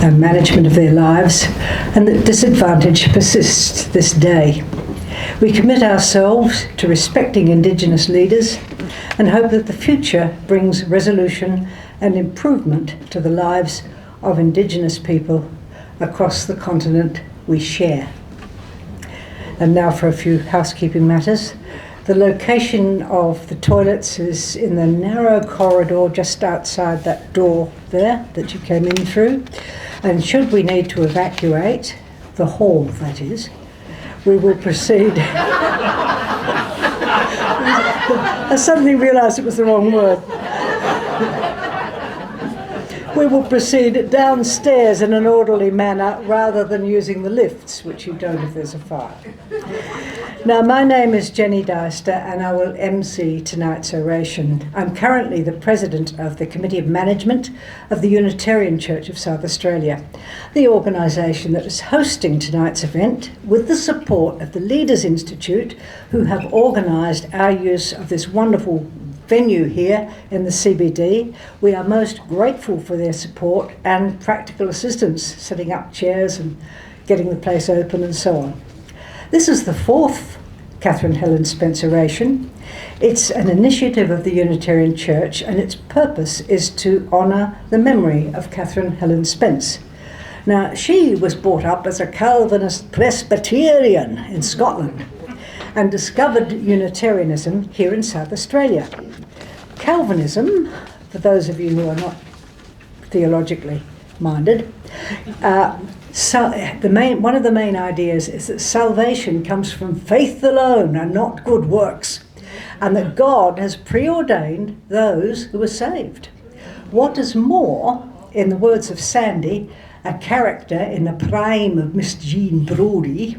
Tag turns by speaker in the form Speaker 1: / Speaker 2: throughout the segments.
Speaker 1: and management of their lives, and that disadvantage persists this day. We commit ourselves to respecting Indigenous leaders and hope that the future brings resolution and improvement to the lives of Indigenous people across the continent we share. And now for a few housekeeping matters. The location of the toilets is in the narrow corridor just outside that door there that you came in through. And should we need to evacuate, the hall that is, we will proceed. I suddenly realised it was the wrong word. We will proceed downstairs in an orderly manner rather than using the lifts, which you don't if there's a fire. Now, my name is Jenny Deister and I will MC tonight's oration. I'm currently the President of the Committee of Management of the Unitarian Church of South Australia, the organisation that is hosting tonight's event with the support of the Leaders Institute, who have organised our use of this wonderful venue here in the CBD. We are most grateful for their support and practical assistance, setting up chairs and getting the place open and so on. This is the fourth Catherine Helen Spence Oration. It's an initiative of the Unitarian Church, and its purpose is to honour the memory of Catherine Helen Spence. Now, she was brought up as a Calvinist Presbyterian in Scotland and discovered Unitarianism here in South Australia. Calvinism, for those of you who are not theologically minded, one of the main ideas is that salvation comes from faith alone and not good works, and that God has preordained those who are saved. What is more, in the words of Sandy, a character in the prime of Miss Jean Brodie,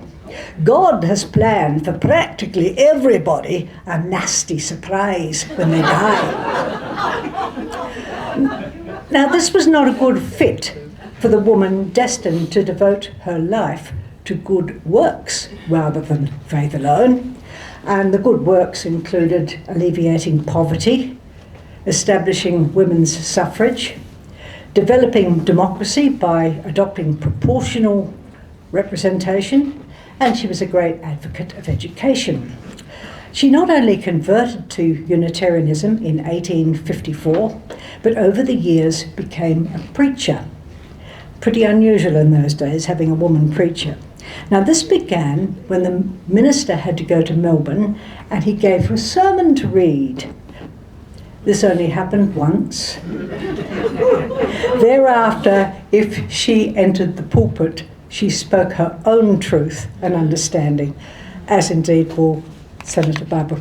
Speaker 1: God has planned for practically everybody a nasty surprise when they die. Now, this was not a good fit for the woman destined to devote her life to good works rather than faith alone. And the good works included alleviating poverty, establishing women's suffrage, developing democracy by adopting proportional representation, and she was a great advocate of education. She not only converted to Unitarianism in 1854, but over the years became a preacher. Pretty unusual in those days, having a woman preacher. Now, this began when the minister had to go to Melbourne and he gave her a sermon to read. This only happened once. Thereafter, if she entered the pulpit, she spoke her own truth and understanding, as indeed will Senator Barbara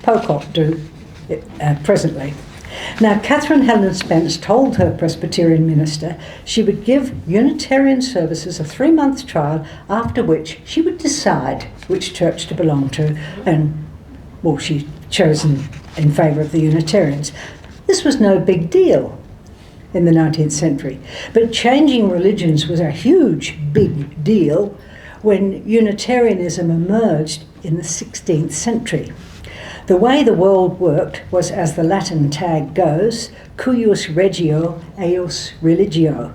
Speaker 1: Pocock do presently. Now, Catherine Helen Spence told her Presbyterian minister she would give Unitarian services a 3-month trial, after which she would decide which church to belong to, and, well, she chose in favour of the Unitarians. This was no big deal in the 19th century, but changing religions was a huge, big deal when Unitarianism emerged in the 16th century. The way the world worked was, as the Latin tag goes, cuius regio, eius religio.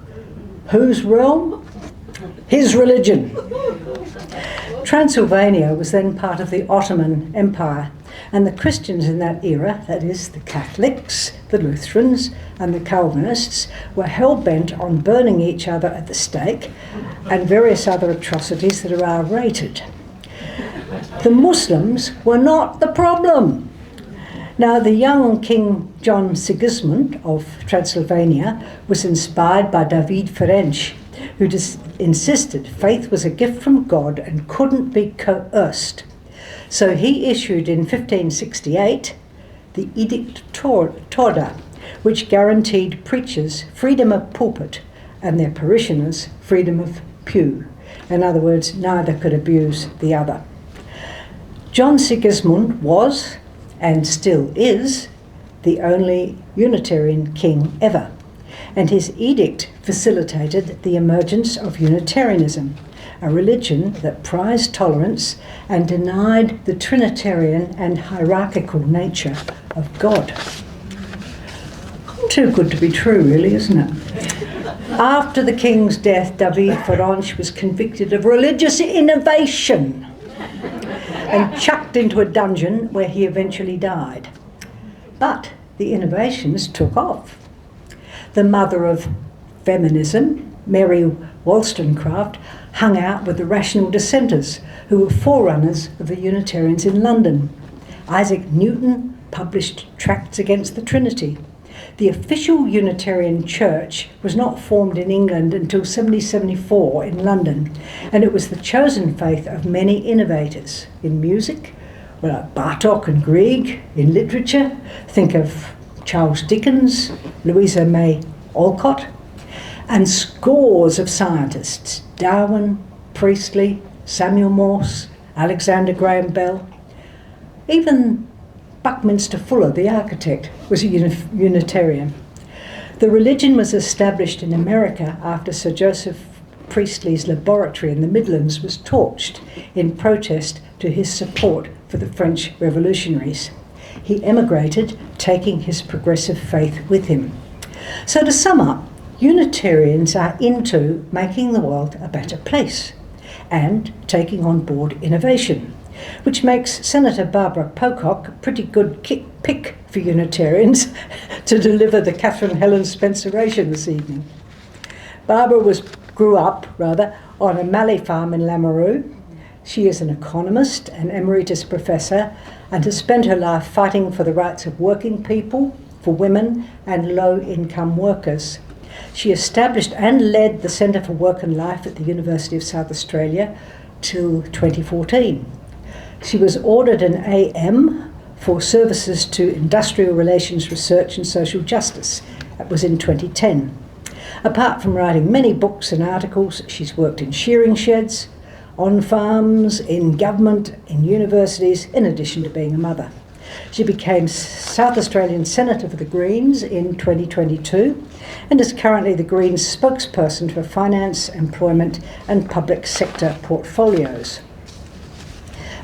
Speaker 1: Whose realm? His religion. Transylvania was then part of the Ottoman Empire, and the Christians in that era, that is, the Catholics, the Lutherans, and the Calvinists, were hell-bent on burning each other at the stake and various other atrocities that are R-rated. The Muslims were not the problem. Now, the young King John Sigismund of Transylvania was inspired by David Ferenc, who insisted faith was a gift from God and couldn't be coerced. So he issued in 1568 the Edict Torda, which guaranteed preachers freedom of pulpit and their parishioners freedom of pew. In other words, neither could abuse the other. John Sigismund was, and still is, the only Unitarian king ever, and his edict facilitated the emergence of Unitarianism, a religion that prized tolerance and denied the Trinitarian and hierarchical nature of God. Too good to be true, really, isn't it? After the king's death, David Farange was convicted of religious innovation and chucked into a dungeon where he eventually died. But the innovations took off. The mother of feminism, Mary Wollstonecraft, hung out with the rational dissenters, who were forerunners of the Unitarians in London. Isaac Newton published tracts against the Trinity. The official Unitarian Church was not formed in England until 1774 in London, and it was the chosen faith of many innovators in music, like Bartók and Grieg, in literature, think of Charles Dickens, Louisa May Alcott, and scores of scientists, Darwin, Priestley, Samuel Morse, Alexander Graham Bell. Even Buckminster Fuller, the architect, was a Unitarian. The religion was established in America after Sir Joseph Priestley's laboratory in the Midlands was torched in protest to his support for the French revolutionaries. He emigrated, taking his progressive faith with him. So to sum up, Unitarians are into making the world a better place and taking on board innovation, which makes Senator Barbara Pocock a pretty good pick for Unitarians to deliver the Catherine Helen Spence Oration this evening. Barbara grew up on a mallee farm in Lamoureux. She is an economist and emeritus professor and has spent her life fighting for the rights of working people, for women and low-income workers. She established and led the Centre for Work and Life at the University of South Australia till 2014. She was ordered an AM for services to industrial relations research and social justice. That was in 2010. Apart from writing many books and articles, she's worked in shearing sheds, on farms, in government, in universities, in addition to being a mother. She became South Australian Senator for the Greens in 2022 and is currently the Greens spokesperson for finance, employment and public sector portfolios.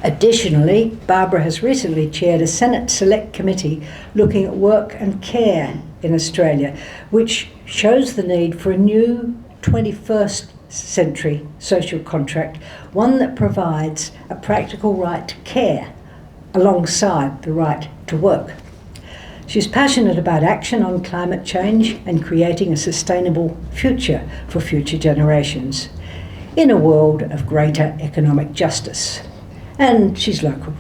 Speaker 1: Additionally, Barbara has recently chaired a Senate Select Committee looking at work and care in Australia, which shows the need for a new 21st century social contract, one that provides a practical right to care alongside the right to work. She's passionate about action on climate change and creating a sustainable future for future generations in a world of greater economic justice. And she's local,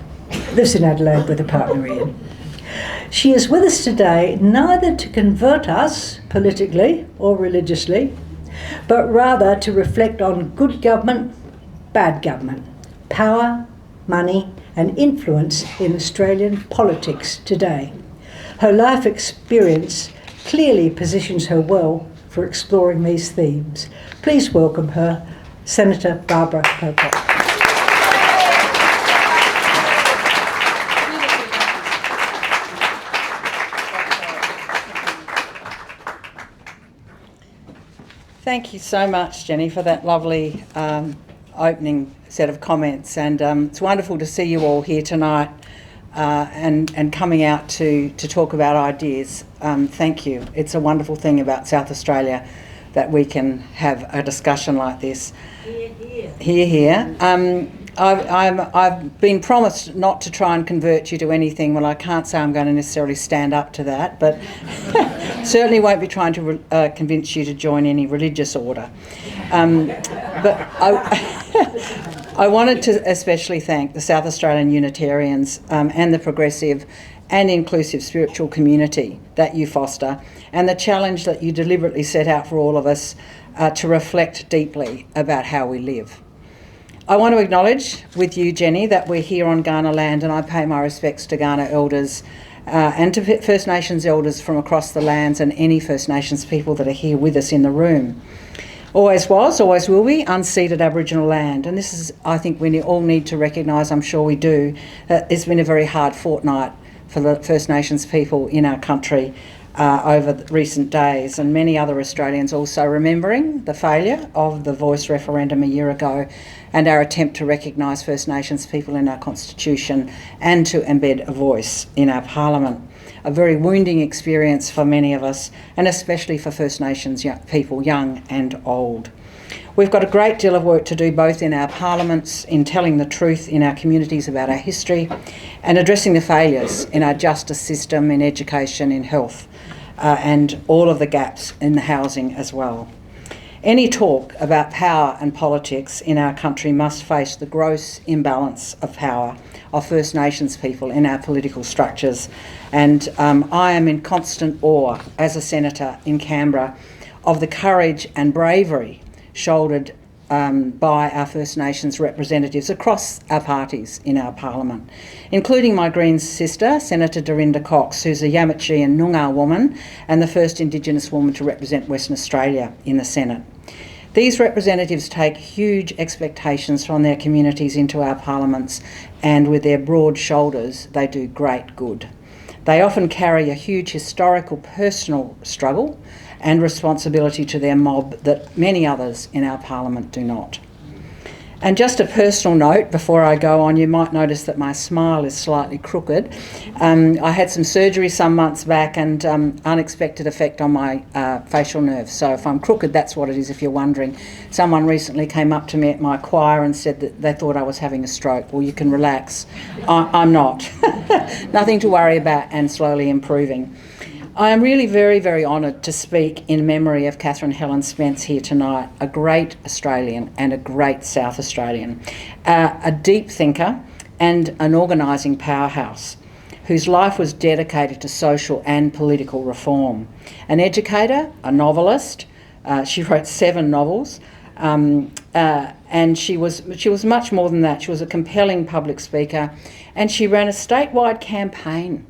Speaker 1: lives in Adelaide with a partner Ian. She is with us today neither to convert us politically or religiously, but rather to reflect on good government, bad government, power, money and influence in Australian politics today. Her life experience clearly positions her well for exploring these themes. Please welcome her, Senator Barbara Pocock.
Speaker 2: Thank you so much, Jenny, for that lovely opening set of comments, and it's wonderful to see you all here tonight and coming out to talk about ideas. Thank you. It's a wonderful thing about South Australia that we can have a discussion like this. Hear, hear. I've been promised not to try and convert you to anything. Well, I can't say I'm going to necessarily stand up to that, but certainly won't be trying to convince you to join any religious order. But I wanted to especially thank the South Australian Unitarians and the progressive and inclusive spiritual community that you foster, and the challenge that you deliberately set out for all of us to reflect deeply about how we live. I want to acknowledge with you, Jenny, that we're here on Kaurna land, and I pay my respects to Kaurna elders and to First Nations elders from across the lands and any First Nations people that are here with us in the room. Always was, always will be, unceded Aboriginal land. And this is, I think we all need to recognise, I'm sure we do, that it's been a very hard fortnight for the First Nations people in our country over the recent days, and many other Australians also remembering the failure of the Voice referendum a year ago and our attempt to recognise First Nations people in our Constitution and to embed a voice in our Parliament. A very wounding experience for many of us, and especially for First Nations people, young and old. We've got a great deal of work to do both in our parliaments, in telling the truth in our communities about our history, and addressing the failures in our justice system, in education, in health, and all of the gaps in the housing as well. Any talk about power and politics in our country must face the gross imbalance of power of First Nations people in our political structures. And I am in constant awe as a senator in Canberra of the courage and bravery shouldered by our First Nations representatives across our parties in our Parliament, including my Greens sister, Senator Dorinda Cox, who's a Yamatji and Noongar woman and the first Indigenous woman to represent Western Australia in the Senate. These representatives take huge expectations from their communities into our parliaments, and with their broad shoulders, they do great good. They often carry a huge historical personal struggle and responsibility to their mob that many others in our Parliament do not. And just a personal note before I go on, you might notice that my smile is slightly crooked. I had some surgery some months back and unexpected effect on my facial nerves. So if I'm crooked, that's what it is, if you're wondering. Someone recently came up to me at my choir and said that they thought I was having a stroke. Well, you can relax. I'm not. Nothing to worry about, and slowly improving. I am really very, very honoured to speak in memory of Catherine Helen Spence here tonight, a great Australian and a great South Australian, a deep thinker and an organising powerhouse whose life was dedicated to social and political reform. An educator, a novelist, she wrote 7 novels, and she was much more than that. She was a compelling public speaker, and she ran a statewide campaign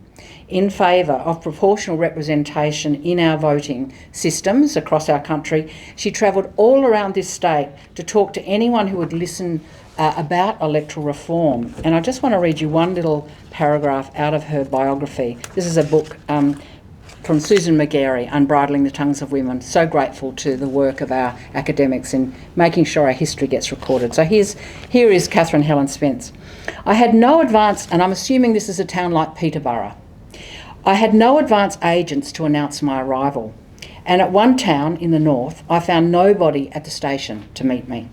Speaker 2: in favour of proportional representation in our voting systems across our country. She travelled all around this state to talk to anyone who would listen about electoral reform. And I just want to read you one little paragraph out of her biography. This is a book from Susan McGarry, Unbridling the Tongues of Women. So grateful to the work of our academics in making sure our history gets recorded. So here is Catherine Helen Spence. I had no advance, and I'm assuming this is a town like Peterborough. I had no advance agents to announce my arrival, and at one town in the north, I found nobody at the station to meet me.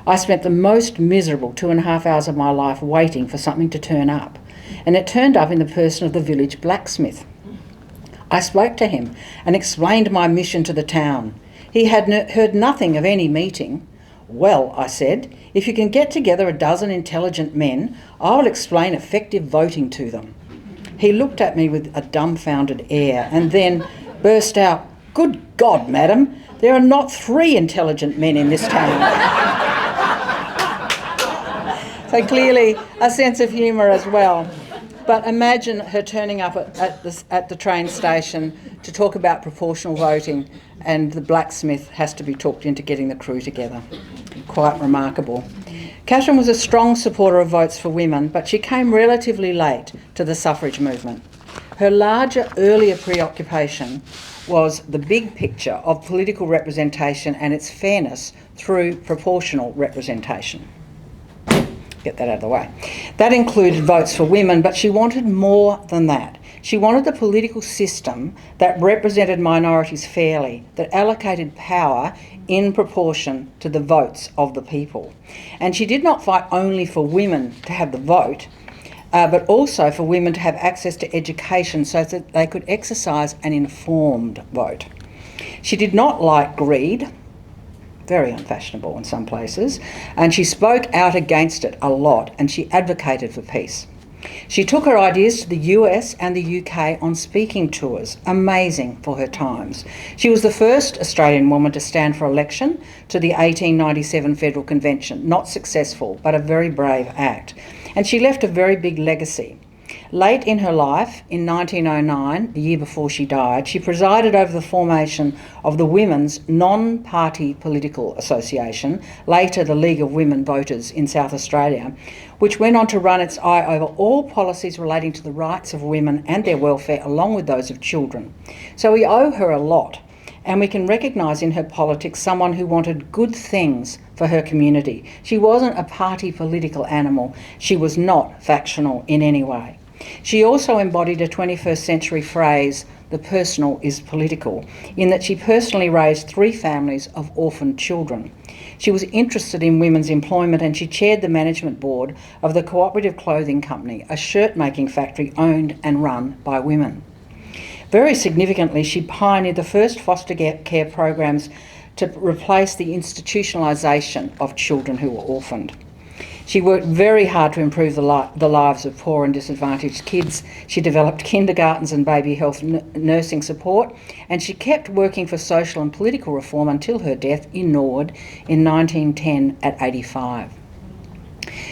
Speaker 2: I spent the most miserable 2.5 hours of my life waiting for something to turn up, and it turned up in the person of the village blacksmith. I spoke to him and explained my mission to the town. He had heard nothing of any meeting. Well, I said, if you can get together 12 intelligent men, I will explain effective voting to them. He looked at me with a dumbfounded air and then burst out, "Good God, madam, there are not 3 intelligent men in this town." So clearly a sense of humour as well. But imagine her turning up at the train station to talk about proportional voting, and the blacksmith has to be talked into getting the crew together. Quite remarkable. Catherine was a strong supporter of votes for women, but she came relatively late to the suffrage movement. Her larger, earlier preoccupation was the big picture of political representation and its fairness through proportional representation. Get that out of the way. That included votes for women, but she wanted more than that. She wanted a political system that represented minorities fairly, that allocated power in proportion to the votes of the people. And she did not fight only for women to have the vote, but also for women to have access to education so that they could exercise an informed vote. She did not like greed, very unfashionable in some places, and she spoke out against it a lot, and she advocated for peace. She took her ideas to the US and the UK on speaking tours, amazing for her times. She was the first Australian woman to stand for election to the 1897 Federal Convention, not successful, but a very brave act. And she left a very big legacy. Late in her life, in 1909, the year before she died, she presided over the formation of the Women's Non-Party Political Association, later the League of Women Voters in South Australia, which went on to run its eye over all policies relating to the rights of women and their welfare, along with those of children. So we owe her a lot, and we can recognise in her politics someone who wanted good things for her community. She wasn't a party political animal. She was not factional in any way. She also embodied a 21st century phrase, the personal is political, in that she personally raised 3 families of orphaned children. She was interested in women's employment, and she chaired the management board of the Cooperative Clothing Company, a shirt-making factory owned and run by women. Very significantly, she pioneered the first foster care programs to replace the institutionalisation of children who were orphaned. She worked very hard to improve the lives of poor and disadvantaged kids. She developed kindergartens and baby health nursing support, and she kept working for social and political reform until her death in Norwood in 1910 at 85.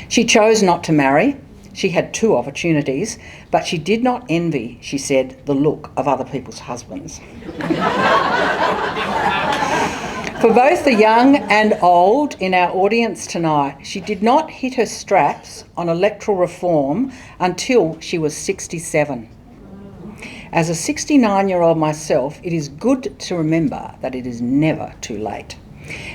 Speaker 2: She chose not to marry. She had 2 opportunities, but she did not envy, she said, the look of other people's husbands. For both the young and old in our audience tonight, she did not hit her straps on electoral reform until she was 67. As a 69-year-old myself, it is good to remember that it is never too late.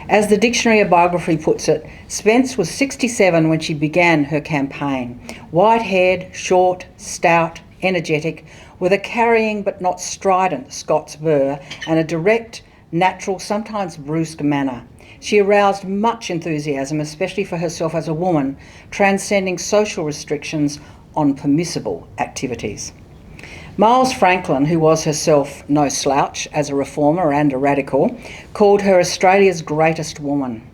Speaker 2: As the Dictionary of Biography puts it, Spence was 67 when she began her campaign. White-haired, short, stout, energetic, with a carrying but not strident Scots burr and a direct, natural, sometimes brusque manner. She aroused much enthusiasm, especially for herself as a woman, transcending social restrictions on permissible activities. Miles Franklin, who was herself no slouch as a reformer and a radical, called her Australia's greatest woman.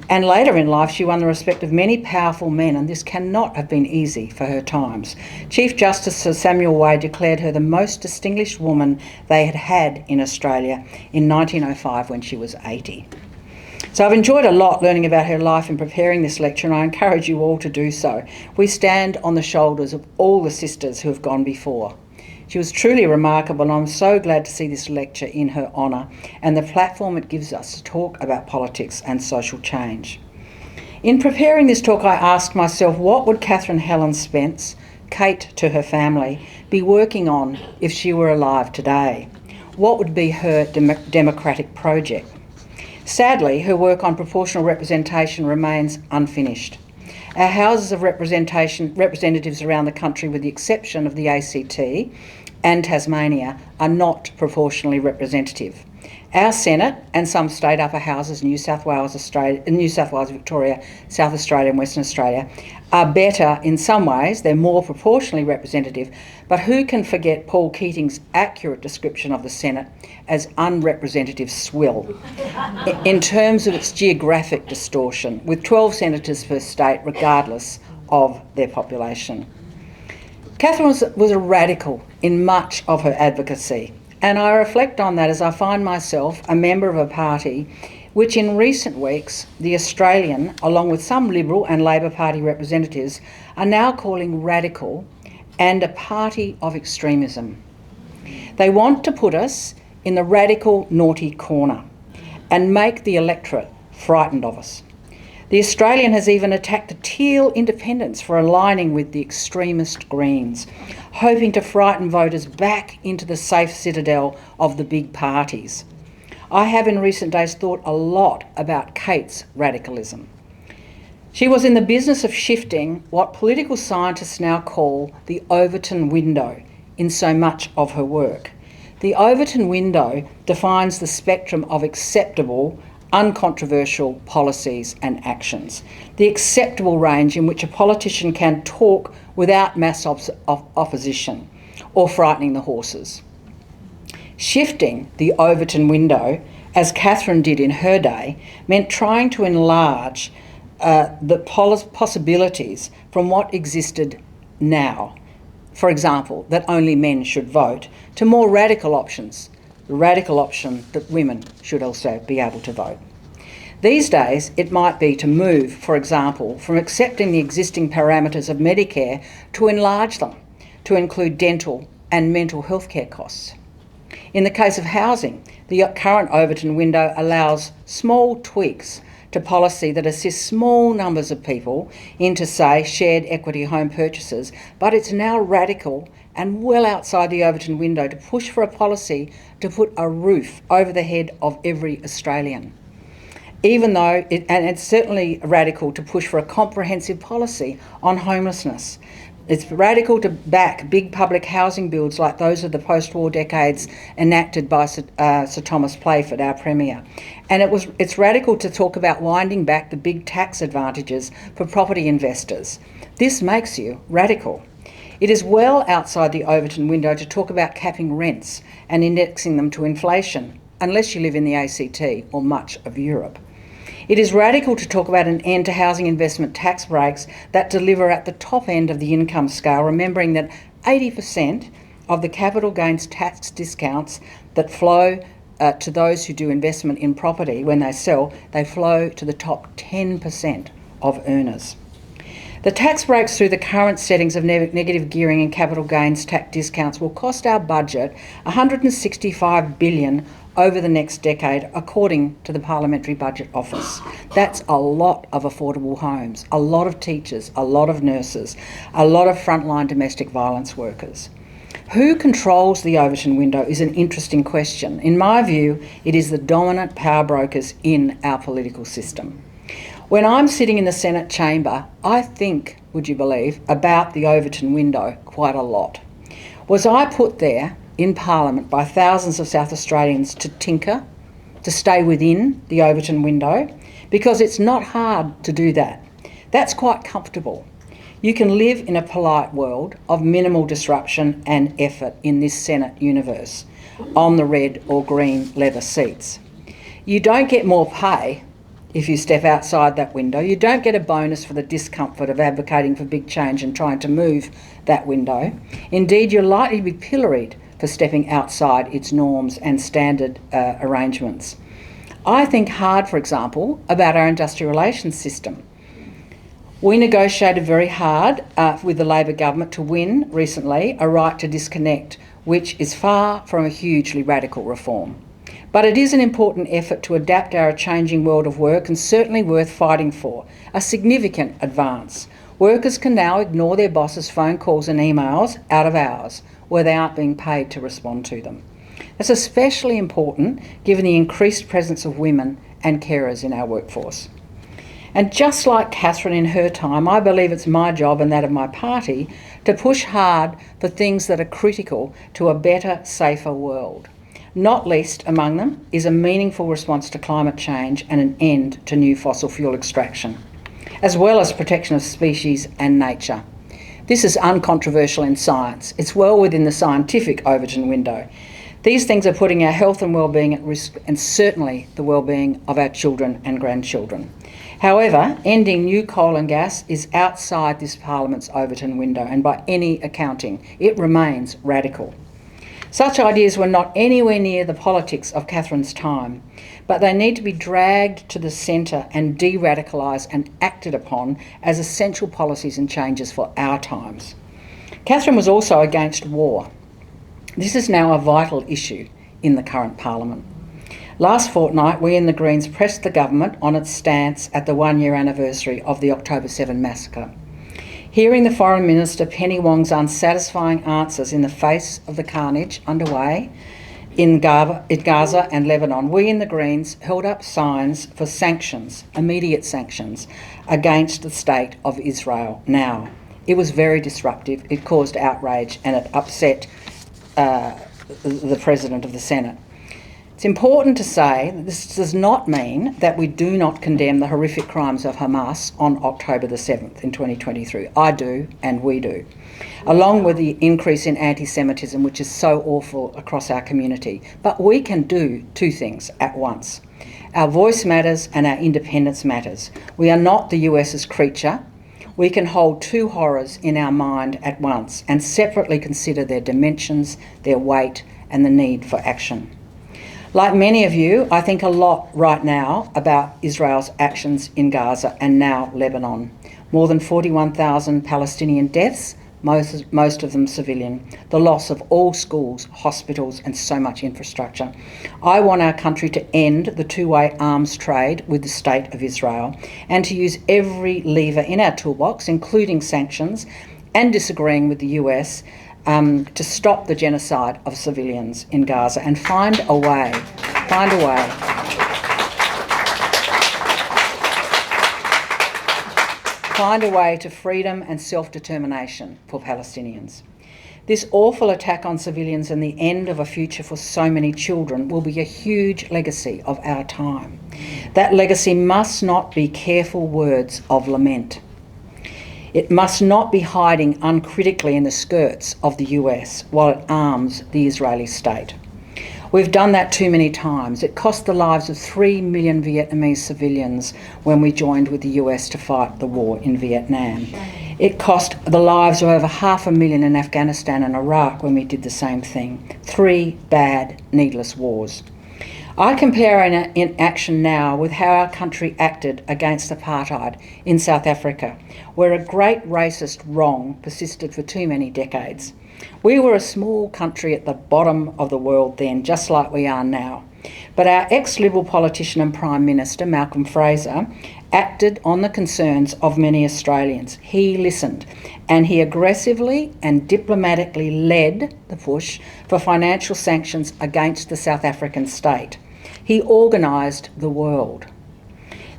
Speaker 2: And later in life, she won the respect of many powerful men, and this cannot have been easy for her times. Chief Justice Sir Samuel Wade declared her the most distinguished woman they had had in Australia in 1905 when she was 80. So I've enjoyed a lot learning about her life and preparing this lecture, and I encourage you all to do so. We stand on the shoulders of all the sisters who have gone before. She was truly remarkable, and I'm so glad to see this lecture in her honour and the platform it gives us to talk about politics and social change. In preparing this talk, I asked myself, what would Catherine Helen Spence, Kate to her family, be working on if she were alive today? What would be her democratic project? Sadly, her work on proportional representation remains unfinished. Our houses of representatives around the country, with the exception of the ACT and Tasmania, are not proportionally representative. Our Senate and some state upper houses, New South Wales, Victoria, South Australia and Western Australia, are better in some ways. They're more proportionally representative, but who can forget Paul Keating's accurate description of the Senate as unrepresentative swill in terms of its geographic distortion, with 12 senators per state regardless of their population. Catherine was a radical in much of her advocacy, and I reflect on that as I find myself a member of a party which in recent weeks, the Australian, along with some Liberal and Labor Party representatives, are now calling radical and a party of extremism. They want to put us in the radical naughty corner and make the electorate frightened of us. The Australian has even attacked the Teal Independents for aligning with the extremist Greens, hoping to frighten voters back into the safe citadel of the big parties. I have in recent days thought a lot about Kate's radicalism. She was in the business of shifting what political scientists now call the Overton window in so much of her work. The Overton window defines the spectrum of acceptable, uncontroversial policies and actions, the acceptable range in which a politician can talk without mass opposition or frightening the horses. Shifting the Overton window, as Catherine did in her day, meant trying to enlarge the possibilities from what existed now. For example, that only men should vote, to more radical options, the radical option that women should also be able to vote. These days, it might be to move, for example, from accepting the existing parameters of Medicare to enlarge them to include dental and mental health care costs. In the case of housing, the current Overton window allows small tweaks to policy that assists small numbers of people into, say, shared equity home purchases, but it's now radical and well outside the Overton window to push for a policy to put a roof over the head of every Australian. It's certainly radical to push for a comprehensive policy on homelessness. It's radical to back big public housing builds like those of the post-war decades enacted by Sir Thomas Playford, our Premier. And it's radical to talk about winding back the big tax advantages for property investors. This makes you radical. It is well outside the Overton window to talk about capping rents and indexing them to inflation, unless you live in the ACT or much of Europe. It is radical to talk about an end to housing investment tax breaks that deliver at the top end of the income scale, remembering that 80% of the capital gains tax discounts that flow to those who do investment in property when they sell, they flow to the top 10% of earners. The tax breaks through the current settings of negative gearing and capital gains tax discounts will cost our budget $165 billion over the next decade, according to the Parliamentary Budget Office. That's a lot of affordable homes, a lot of teachers, a lot of nurses, a lot of frontline domestic violence workers. Who controls the Overton window is an interesting question. In my view, it is the dominant power brokers in our political system. When I'm sitting in the Senate chamber, I think, would you believe, about the Overton window quite a lot. Was I put there in Parliament by thousands of South Australians to tinker, to stay within the Overton window? Because it's not hard to do that. That's quite comfortable. You can live in a polite world of minimal disruption and effort in this Senate universe on the red or green leather seats. You don't get more pay if you step outside that window. You don't get a bonus for the discomfort of advocating for big change and trying to move that window. Indeed, you're likely to be pilloried for stepping outside its norms and standard arrangements. I think hard, for example, about our industrial relations system. We negotiated very hard with the Labor government to win recently a right to disconnect, which is far from a hugely radical reform. But it is an important effort to adapt our changing world of work and certainly worth fighting for, a significant advance. Workers can now ignore their boss's phone calls and emails out of hours where they aren't being paid to respond to them. That's especially important given the increased presence of women and carers in our workforce. And just like Catherine in her time, I believe it's my job and that of my party to push hard for things that are critical to a better, safer world. Not least among them is a meaningful response to climate change and an end to new fossil fuel extraction, as well as protection of species and nature. This is uncontroversial in science. It's well within the scientific Overton window. These things are putting our health and well-being at risk, and certainly the well-being of our children and grandchildren. However, ending new coal and gas is outside this Parliament's Overton window, and by any accounting, it remains radical. Such ideas were not anywhere near the politics of Catherine's time, but they need to be dragged to the centre and de-radicalised and acted upon as essential policies and changes for our times. Catherine was also against war. This is now a vital issue in the current Parliament. Last fortnight, we in the Greens pressed the government on its stance at the one-year anniversary of the October 7 massacre. Hearing the Foreign Minister Penny Wong's unsatisfying answers in the face of the carnage underway in Gaza and Lebanon, we in the Greens held up signs for sanctions, immediate sanctions, against the state of Israel now. It was very disruptive, it caused outrage, and it upset the President of the Senate. It's important to say that this does not mean that we do not condemn the horrific crimes of Hamas on October the 7th in 2023. I do, and we do, along with the increase in anti-Semitism, which is so awful across our community. But we can do two things at once. Our voice matters and our independence matters. We are not the US's creature. We can hold two horrors in our mind at once and separately consider their dimensions, their weight, and the need for action. Like many of you, I think a lot right now about Israel's actions in Gaza and now Lebanon. More than 41,000 Palestinian deaths, most of them civilian, the loss of all schools, hospitals and so much infrastructure. I want our country to end the two-way arms trade with the State of Israel and to use every lever in our toolbox, including sanctions and disagreeing with the US, to stop the genocide of civilians in Gaza and find a way to freedom and self-determination for Palestinians. This awful attack on civilians and the end of a future for so many children will be a huge legacy of our time. That legacy must not be careful words of lament. It must not be hiding uncritically in the skirts of the US while it arms the Israeli state. We've done that too many times. It cost the lives of 3 million Vietnamese civilians when we joined with the US to fight the war in Vietnam. It cost the lives of over 500,000 in Afghanistan and Iraq when we did the same thing. 3 bad, needless wars. I compare in action now with how our country acted against apartheid in South Africa, where a great racist wrong persisted for too many decades. We were a small country at the bottom of the world then, just like we are now. But our ex-Liberal politician and Prime Minister, Malcolm Fraser, acted on the concerns of many Australians. He listened, and he aggressively and diplomatically led the push for financial sanctions against the South African state. He organised the world.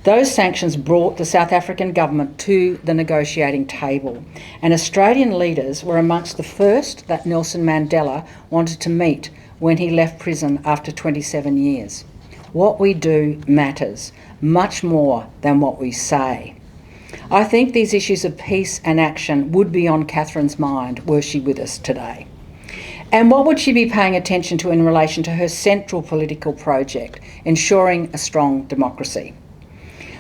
Speaker 2: Those sanctions brought the South African government to the negotiating table, and Australian leaders were amongst the first that Nelson Mandela wanted to meet when he left prison after 27 years. What we do matters, much more than what we say. I think these issues of peace and action would be on Catherine's mind were she with us today. And what would she be paying attention to in relation to her central political project, ensuring a strong democracy?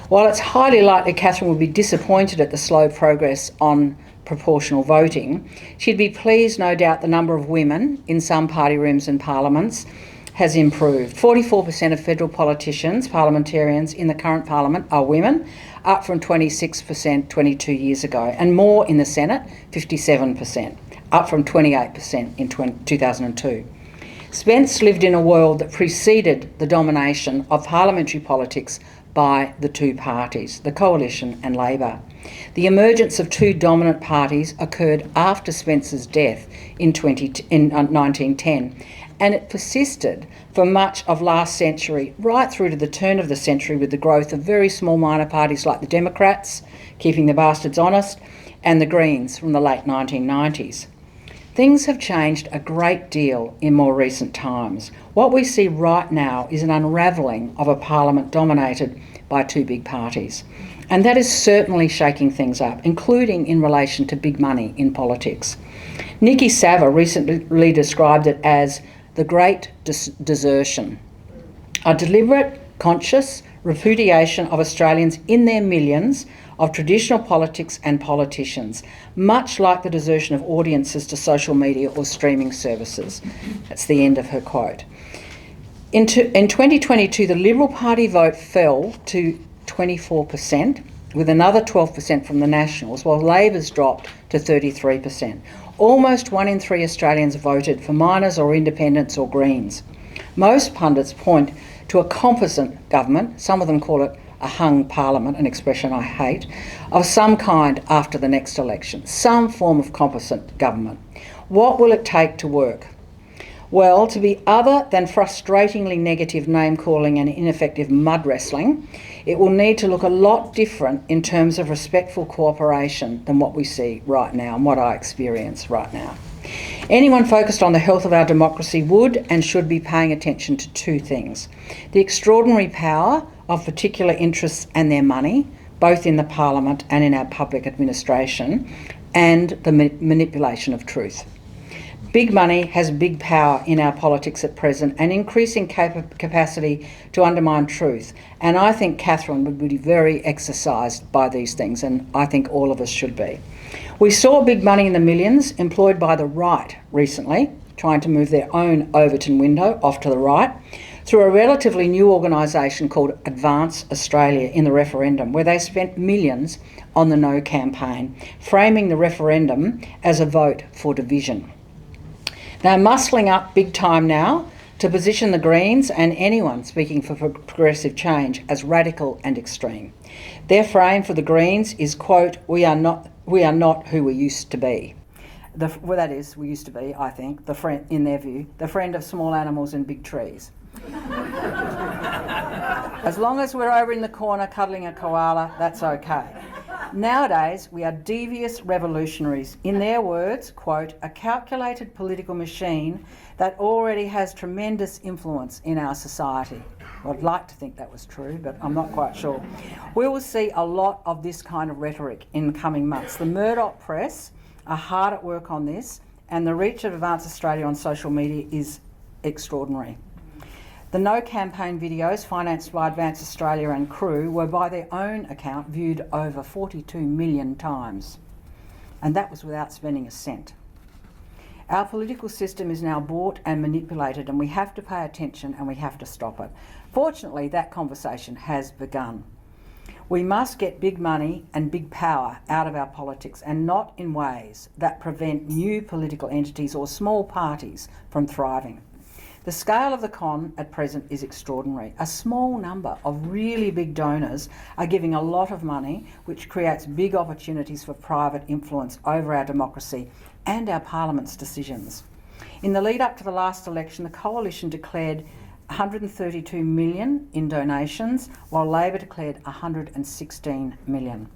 Speaker 2: While it's highly likely Catherine would be disappointed at the slow progress on proportional voting, she'd be pleased, no doubt, the number of women in some party rooms and parliaments has improved. 44% of federal politicians, parliamentarians in the current parliament are women, up from 26% 22 years ago, and more in the Senate, 57%. Up from 28% in 2002. Spence lived in a world that preceded the domination of parliamentary politics by the two parties, the Coalition and Labor. The emergence of two dominant parties occurred after Spence's death in 1910, and it persisted for much of last century, right through to the turn of the century, with the growth of very small minor parties like the Democrats, keeping the bastards honest, and the Greens from the late 1990s. Things have changed a great deal in more recent times. What we see right now is an unravelling of a parliament dominated by two big parties. And that is certainly shaking things up, including in relation to big money in politics. Nikki Sava recently described it as the great desertion, a deliberate, conscious repudiation of Australians in their millions of traditional politics and politicians, much like the desertion of audiences to social media or streaming services. That's the end of her quote. In 2022, the Liberal Party vote fell to 24%, with another 12% from the Nationals, while Labor's dropped to 33%. Almost 1 in 3 Australians voted for minors or independents or Greens. Most pundits point to a competent government, some of them call it a hung parliament, an expression I hate, of some kind after the next election, some form of competent government. What will it take to work? Well, to be other than frustratingly negative name-calling and ineffective mud wrestling, it will need to look a lot different in terms of respectful cooperation than what we see right now and what I experience right now. Anyone focused on the health of our democracy would and should be paying attention to two things: the extraordinary power of particular interests and their money, both in the Parliament and in our public administration, and the manipulation of truth. Big money has big power in our politics at present, and increasing capacity to undermine truth. And I think Catherine would be very exercised by these things, and I think all of us should be. We saw big money in the millions employed by the right recently, trying to move their own Overton window off to the right, through a relatively new organisation called Advance Australia in the referendum, where they spent millions on the No campaign, framing the referendum as a vote for division. They're muscling up big time now to position the Greens and anyone speaking for progressive change as radical and extreme. Their frame for the Greens is, quote, we are not who we used to be. We used to be, I think, in their view, the friend of small animals and big trees. As long as we're over in the corner cuddling a koala, that's okay. Nowadays, we are devious revolutionaries. In their words, quote, a calculated political machine that already has tremendous influence in our society. Well, I'd like to think that was true, but I'm not quite sure. We will see a lot of this kind of rhetoric in the coming months. The Murdoch press are hard at work on this, and the reach of Advance Australia on social media is extraordinary. The No campaign videos, financed by Advance Australia and crew, were by their own account viewed over 42 million times. And that was without spending a cent. Our political system is now bought and manipulated, and we have to pay attention and we have to stop it. Fortunately, that conversation has begun. We must get big money and big power out of our politics, and not in ways that prevent new political entities or small parties from thriving. The scale of the con at present is extraordinary. A small number of really big donors are giving a lot of money, which creates big opportunities for private influence over our democracy and our Parliament's decisions. In the lead up to the last election, the Coalition declared 132 million in donations, while Labor declared 116 million.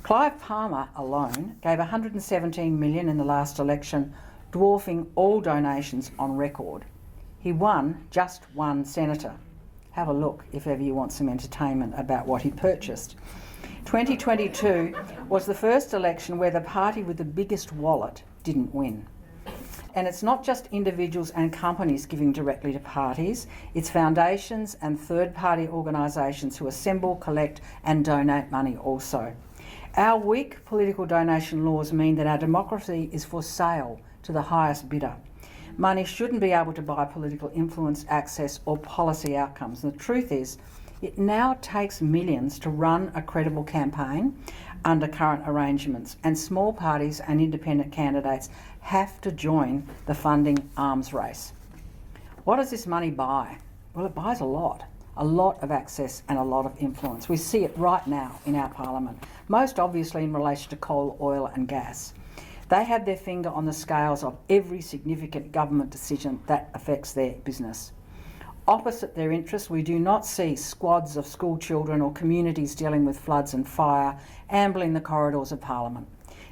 Speaker 2: Clive Palmer alone gave 117 million in the last election, dwarfing all donations on record. He won just one senator. Have a look if ever you want some entertainment about what he purchased. 2022 was the first election where the party with the biggest wallet didn't win. And it's not just individuals and companies giving directly to parties, it's foundations and third-party organisations who assemble, collect and donate money also. Our weak political donation laws mean that our democracy is for sale to the highest bidder. Money shouldn't be able to buy political influence, access or policy outcomes. And the truth is, it now takes millions to run a credible campaign under current arrangements, and small parties and independent candidates have to join the funding arms race. What does this money buy? Well, it buys a lot of access and a lot of influence. We see it right now in our Parliament, most obviously in relation to coal, oil and gas. They have their finger on the scales of every significant government decision that affects their business. Opposite their interests, we do not see squads of school children or communities dealing with floods and fire ambling the corridors of Parliament.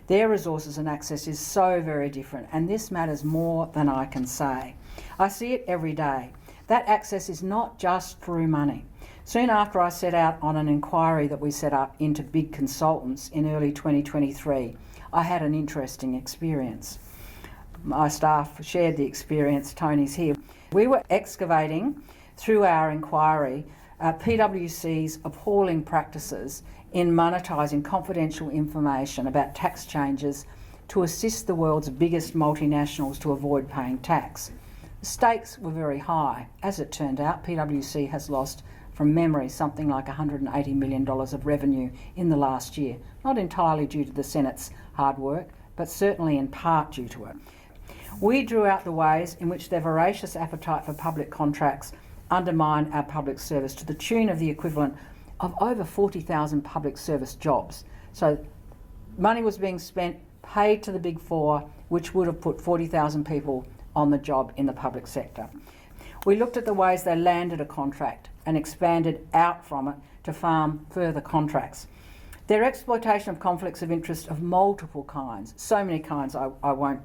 Speaker 2: Their resources and access is so very different, and this matters more than I can say. I see it every day. That access is not just through money. Soon after I set out on an inquiry that we set up into big consultants in early 2023, I had an interesting experience. My staff shared the experience, Tony's here. We were excavating through our inquiry PwC's appalling practices in monetising confidential information about tax changes to assist the world's biggest multinationals to avoid paying tax. The stakes were very high. As it turned out, PwC has lost, from memory, something like $180 million of revenue in the last year, not entirely due to the Senate's hard work, but certainly in part due to it. We drew out the ways in which their voracious appetite for public contracts undermine our public service to the tune of the equivalent of over 40,000 public service jobs. So money was being spent, paid to the Big Four, which would have put 40,000 people on the job in the public sector. We looked at the ways they landed a contract and expanded out from it to farm further contracts. Their exploitation of conflicts of interest of multiple kinds, so many kinds I won't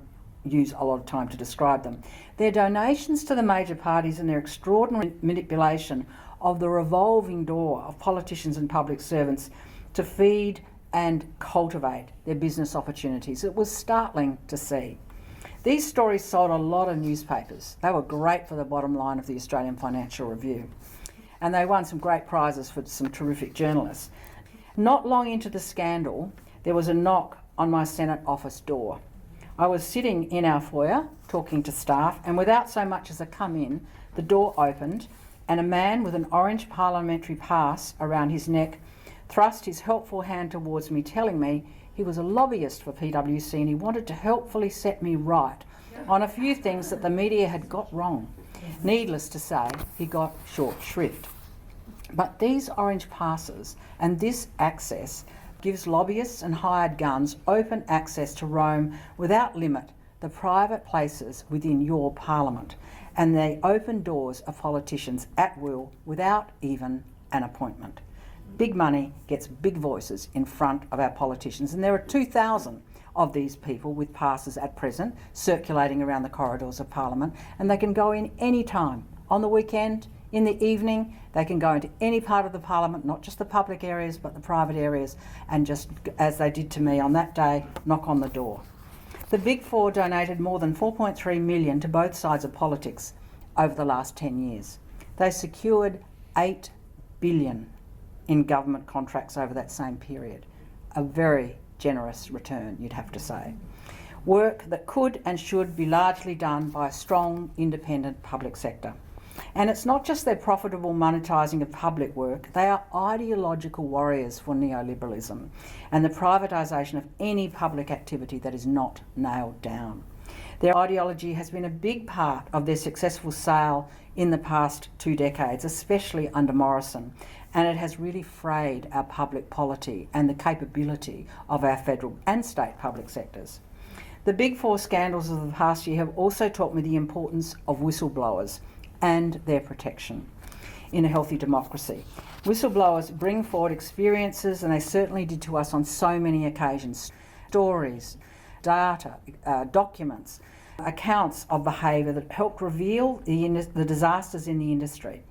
Speaker 2: use a lot of time to describe them. Their donations to the major parties and their extraordinary manipulation of the revolving door of politicians and public servants to feed and cultivate their business opportunities. It was startling to see. These stories sold a lot of newspapers. They were great for the bottom line of the Australian Financial Review. And they won some great prizes for some terrific journalists. Not long into the scandal, there was a knock on my Senate office door. I was sitting in our foyer talking to staff, and without so much as a come in, the door opened and a man with an orange parliamentary pass around his neck thrust his helpful hand towards me, telling me he was a lobbyist for PwC and he wanted to helpfully set me right on a few things that the media had got wrong. Needless to say, he got short shrift. But these orange passes and this access gives lobbyists and hired guns open access to roam without limit the private places within your parliament, and they open doors of politicians at will without even an appointment. Big money gets big voices in front of our politicians, and there are 2,000 of these people with passes at present circulating around the corridors of Parliament, and they can go in any time, on the weekend, in the evening. They can go into any part of the Parliament, not just the public areas but the private areas, and just, as they did to me on that day, knock on the door. The Big Four donated more than $4.3 million to both sides of politics over the last 10 years. They secured $8 billion in government contracts over that same period. A very generous return, you'd have to say. Work that could and should be largely done by a strong, independent public sector. And it's not just their profitable monetising of public work, they are ideological warriors for neoliberalism and the privatisation of any public activity that is not nailed down. Their ideology has been a big part of their successful sale in the past 2 decades, especially under Morrison, and it has really frayed our public polity and the capability of our federal and state public sectors. The Big Four scandals of the past year have also taught me the importance of whistleblowers and their protection in a healthy democracy. Whistleblowers bring forward experiences, and they certainly did to us on so many occasions. Stories, data, documents, accounts of behaviour that helped reveal the disasters in the industry.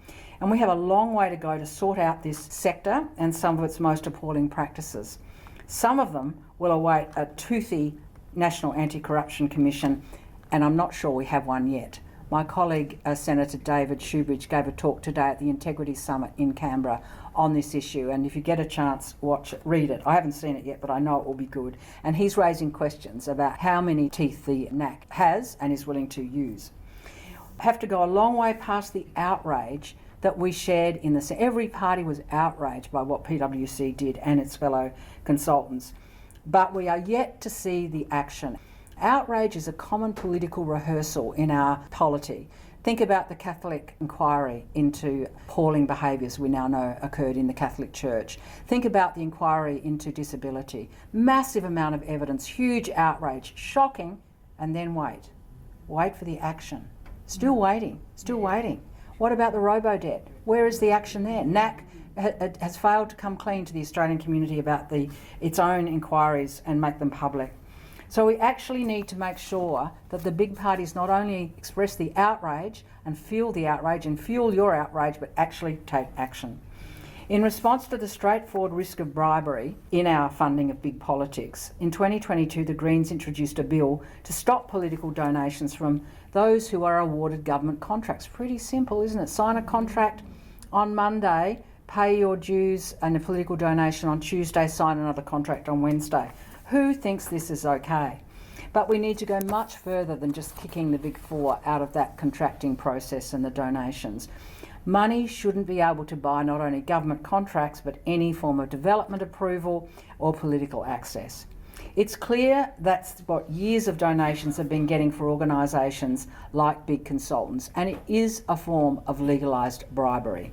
Speaker 2: And we have a long way to go to sort out this sector and some of its most appalling practices. Some of them will await a toothy National Anti-Corruption Commission, and I'm not sure we have one yet. My colleague, Senator David Shoebridge, gave a talk today at the Integrity Summit in Canberra on this issue, and if you get a chance, watch it, read it. I haven't seen it yet, but I know it will be good. And he's raising questions about how many teeth the NAC has and is willing to use. Have to go a long way past the outrage that we shared in the... Every party was outraged by what PwC did and its fellow consultants, but we are yet to see the action. Outrage is a common political rehearsal in our polity. Think about the Catholic inquiry into appalling behaviours we now know occurred in the Catholic Church. Think about the inquiry into disability. Massive amount of evidence, huge outrage, shocking, and then wait. Wait for the action. Still waiting, still waiting. What about the robo-debt? Where is the action there? NAC has failed to come clean to the Australian community about its own inquiries and make them public. So we actually need to make sure that the big parties not only express the outrage and feel the outrage and fuel your outrage, but actually take action. In response to the straightforward risk of bribery in our funding of big politics, in 2022 the Greens introduced a bill to stop political donations from those who are awarded government contracts. Pretty simple, isn't it? Sign a contract on Monday, pay your dues and a political donation on Tuesday, sign another contract on Wednesday. Who thinks this is okay? But we need to go much further than just kicking the Big Four out of that contracting process and the donations. Money shouldn't be able to buy not only government contracts but any form of development approval or political access. It's clear that's what years of donations have been getting for organisations like big consultants, and it is a form of legalised bribery.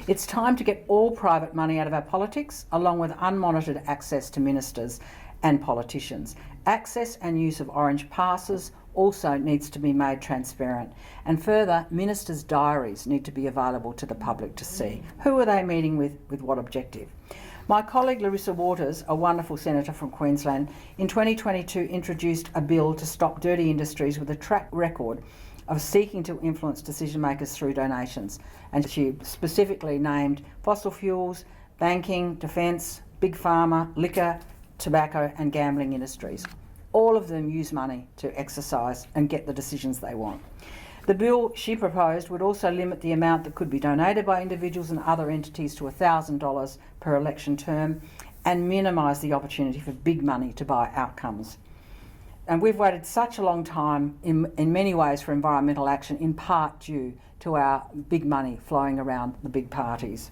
Speaker 2: It's time to get all private money out of our politics, along with unmonitored access to ministers and politicians. Access and use of orange passes also needs to be made transparent. And further, ministers' diaries need to be available to the public to see. Who are they meeting with what objective? My colleague Larissa Waters, a wonderful senator from Queensland, in 2022 introduced a bill to stop dirty industries with a track record of seeking to influence decision makers through donations. And she specifically named fossil fuels, banking, defence, big pharma, liquor, tobacco and gambling industries. All of them use money to exercise and get the decisions they want. The bill she proposed would also limit the amount that could be donated by individuals and other entities to $1,000 per election term and minimise the opportunity for big money to buy outcomes. And we've waited such a long time in many ways for environmental action, in part due to our big money flowing around the big parties.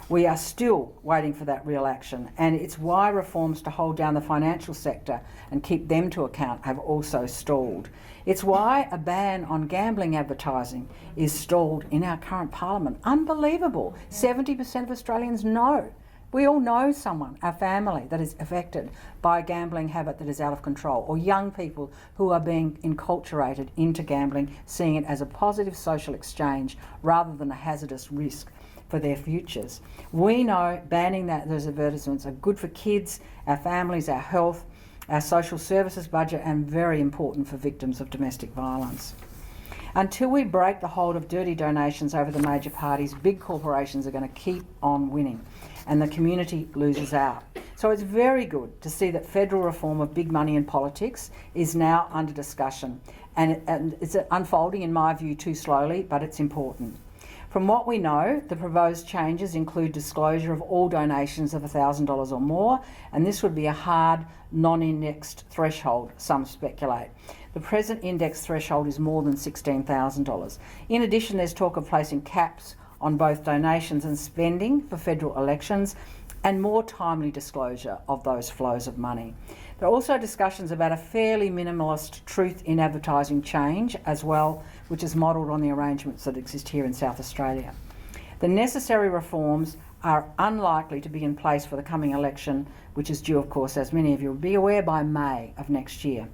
Speaker 2: We are still waiting for that real action, and it's why reforms to hold down the financial sector and keep them to account have also stalled. It's why a ban on gambling advertising is stalled in our current parliament. Unbelievable. 70% of Australians know. We all know someone, our family, that is affected by a gambling habit that is out of control, or young people who are being enculturated into gambling, seeing it as a positive social exchange rather than a hazardous risk for their futures. We know banning those advertisements are good for kids, our families, our health, our social services budget, and very important for victims of domestic violence. Until we break the hold of dirty donations over the major parties, big corporations are going to keep on winning and the community loses out. So it's very good to see that federal reform of big money in politics is now under discussion, and it's unfolding, in my view, too slowly, but it's important. From what we know, the proposed changes include disclosure of all donations of $1,000 or more, and this would be a hard, non-indexed threshold, some speculate. The present index threshold is more than $16,000. In addition, there's talk of placing caps on both donations and spending for federal elections, and more timely disclosure of those flows of money. There are also discussions about a fairly minimalist truth in advertising change as well, which is modelled on the arrangements that exist here in South Australia. The necessary reforms are unlikely to be in place for the coming election, which is due, of course, as many of you will be aware, by May of next year.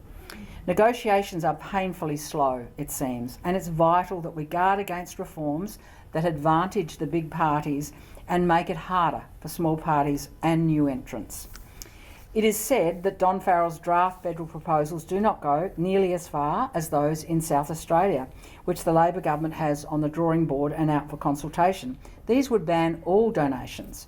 Speaker 2: Negotiations are painfully slow, it seems, and it's vital that we guard against reforms that advantage the big parties and make it harder for small parties and new entrants. It is said that Don Farrell's draft federal proposals do not go nearly as far as those in South Australia, which the Labor government has on the drawing board and out for consultation. These would ban all donations.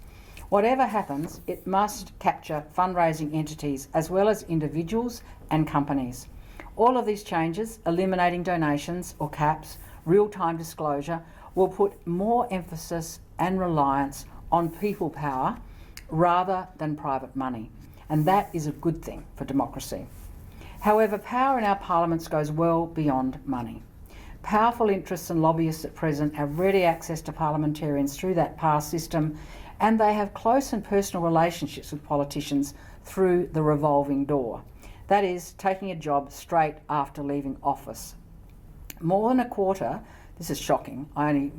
Speaker 2: Whatever happens, it must capture fundraising entities as well as individuals and companies. All of these changes, eliminating donations or caps, real-time disclosure, will put more emphasis and reliance on people power rather than private money. And that is a good thing for democracy. However, power in our parliaments goes well beyond money. Powerful interests and lobbyists at present have ready access to parliamentarians through that pass system, and they have close and personal relationships with politicians through the revolving door. That is, taking a job straight after leaving office. More than a quarter, this is shocking, I only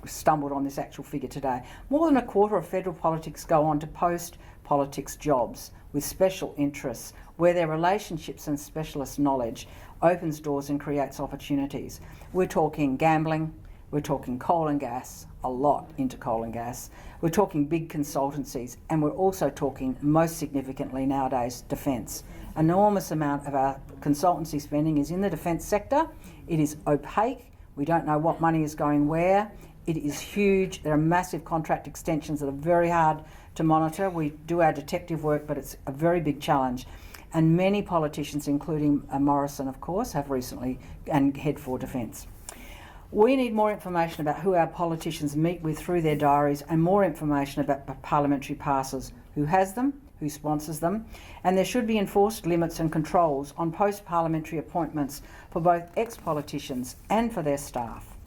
Speaker 2: stumbled on this actual figure today, more than a quarter of federal politics go on to post-politics jobs with special interests, where their relationships and specialist knowledge opens doors and creates opportunities. We're talking gambling, we're talking coal and gas, a lot into coal and gas. We're talking big consultancies, and we're also talking, most significantly nowadays, defence. An enormous amount of our consultancy spending is in the defence sector. It is opaque. We don't know what money is going where. It is huge. There are massive contract extensions that are very hard to monitor. We do our detective work, but it's a very big challenge. And many politicians, including Morrison, of course, have recently and head for defence. We need more information about who our politicians meet with through their diaries, and more information about parliamentary passes, who has them, who sponsors them, and there should be enforced limits and controls on post-parliamentary appointments for both ex-politicians and for their staff.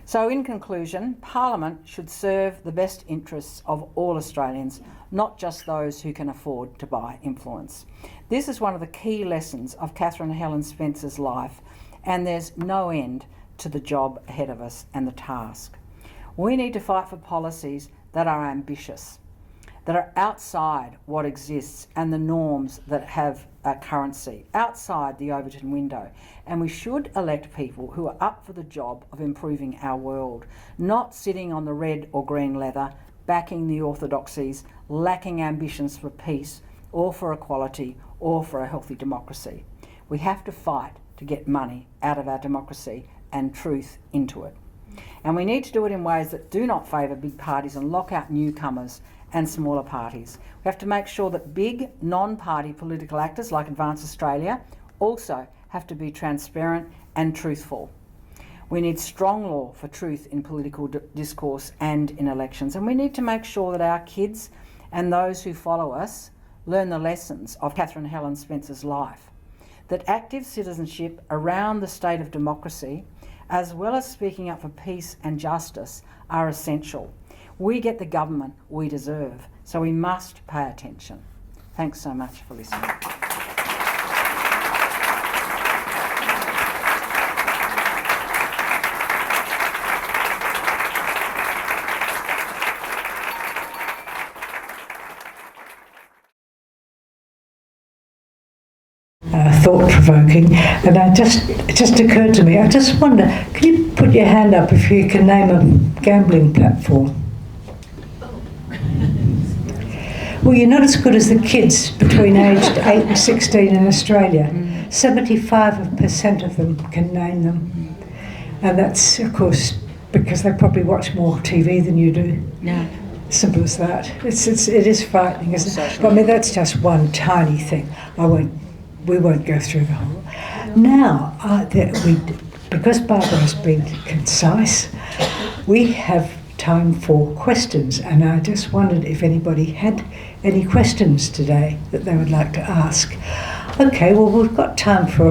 Speaker 2: So in conclusion, Parliament should serve the best interests of all Australians, not just those who can afford to buy influence. This is one of the key lessons of Catherine Helen Spence's life, and there's no end to the job ahead of us and the task. We need to fight for policies that are ambitious, that are outside what exists and the norms that have a currency, outside the Overton window. And we should elect people who are up for the job of improving our world, not sitting on the red or green leather, backing the orthodoxies, lacking ambitions for peace or for equality or for a healthy democracy. We have to fight to get money out of our democracy and truth into it. And we need to do it in ways that do not favour big parties and lock out newcomers and smaller parties. We have to make sure that big non-party political actors like Advance Australia also have to be transparent and truthful. We need strong law for truth in political discourse and in elections, and we need to make sure that our kids and those who follow us learn the lessons of Catherine Helen Spence's life, that active citizenship around the state of democracy as well as speaking up for peace and justice, are essential. We get the government we deserve, so we must pay attention. Thanks so much for listening.
Speaker 1: Thought-provoking, and it just occurred to me, I just wonder, can you put your hand up if you can name a gambling platform? Well, you're not as good as the kids between aged 8 and 16 in Australia. 75% of them can name them, and that's, of course, because they probably watch more TV than you do.
Speaker 2: Yeah.
Speaker 1: Simple as that. It is frightening, isn't it? But I mean, that's just one tiny thing. We won't go through the whole. Now, because Barbara has been concise, we have time for questions, and I just wondered if anybody had any questions today that they would like to ask. Okay, well, we've got time for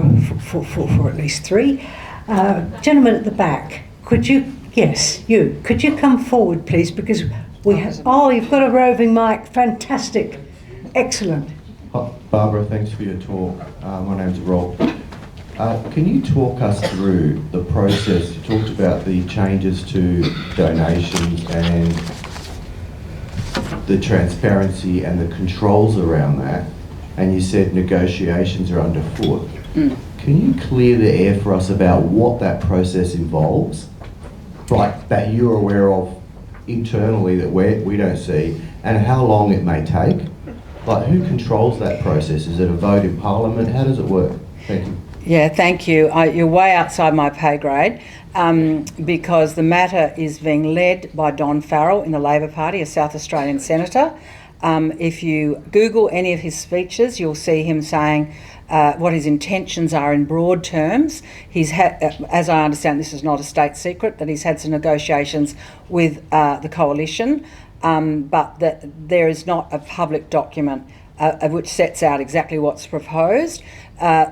Speaker 1: at least three. Gentleman at the back, could you come forward, please, because we have. Oh, you've got a roving mic. Fantastic, excellent.
Speaker 3: Barbara, thanks for your talk. My name's Rob. Can you talk us through the process? You talked about the changes to donations and the transparency and the controls around that, and you said negotiations are underfoot. Can you clear the air for us about what that process involves, like that you're aware of internally that we don't see, and how long it may take? Like, who controls that process? Is it a vote in Parliament? How does it work? Thank you.
Speaker 2: Yeah, thank you. You're way outside my pay grade because the matter is being led by Don Farrell in the Labor Party, a South Australian senator. If you Google any of his speeches, you'll see him saying what his intentions are in broad terms. He's had, as I understand, this is not a state secret, that he's had some negotiations with the coalition. But that there is not a public document which sets out exactly what's proposed.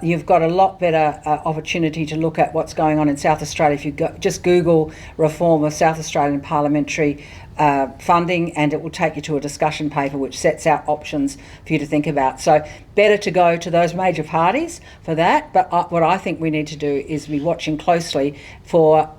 Speaker 2: You've got a lot better opportunity to look at what's going on in South Australia if you just Google reform of South Australian parliamentary funding, and it will take you to a discussion paper which sets out options for you to think about. So better to go to those major parties for that. But what I think we need to do is be watching closely for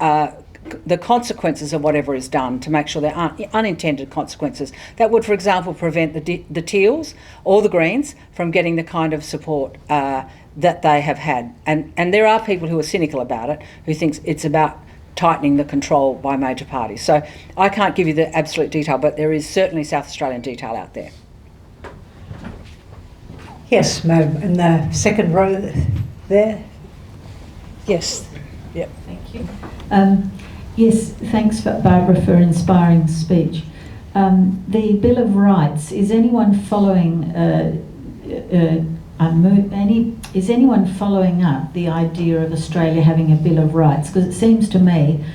Speaker 2: the consequences of whatever is done, to make sure there aren't unintended consequences that would, for example, prevent the Teals or the Greens from getting the kind of support that they have had. And there are people who are cynical about it, who think it's about tightening the control by major parties. So I can't give you the absolute detail, but there is certainly South Australian detail out there.
Speaker 1: Yes, ma'am, in the second row there. Yes. Yep.
Speaker 4: Thank you. Yes, thanks, Barbara, for an inspiring speech. The Bill of Rights, is anyone following is anyone following up the idea of Australia having a Bill of Rights? Because it seems to me,